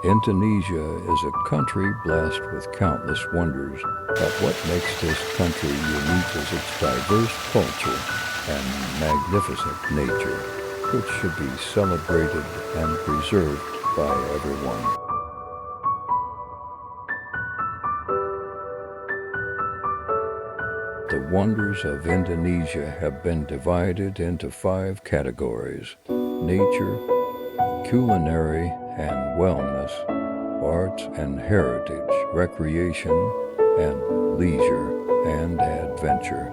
Indonesia is a country blessed with countless wonders, but what makes this country unique is its diverse culture and magnificent nature, which should be celebrated and preserved by everyone. The wonders of Indonesia have been divided into 5 categories: nature, culinary and wellness, arts and heritage, recreation and leisure, and adventure.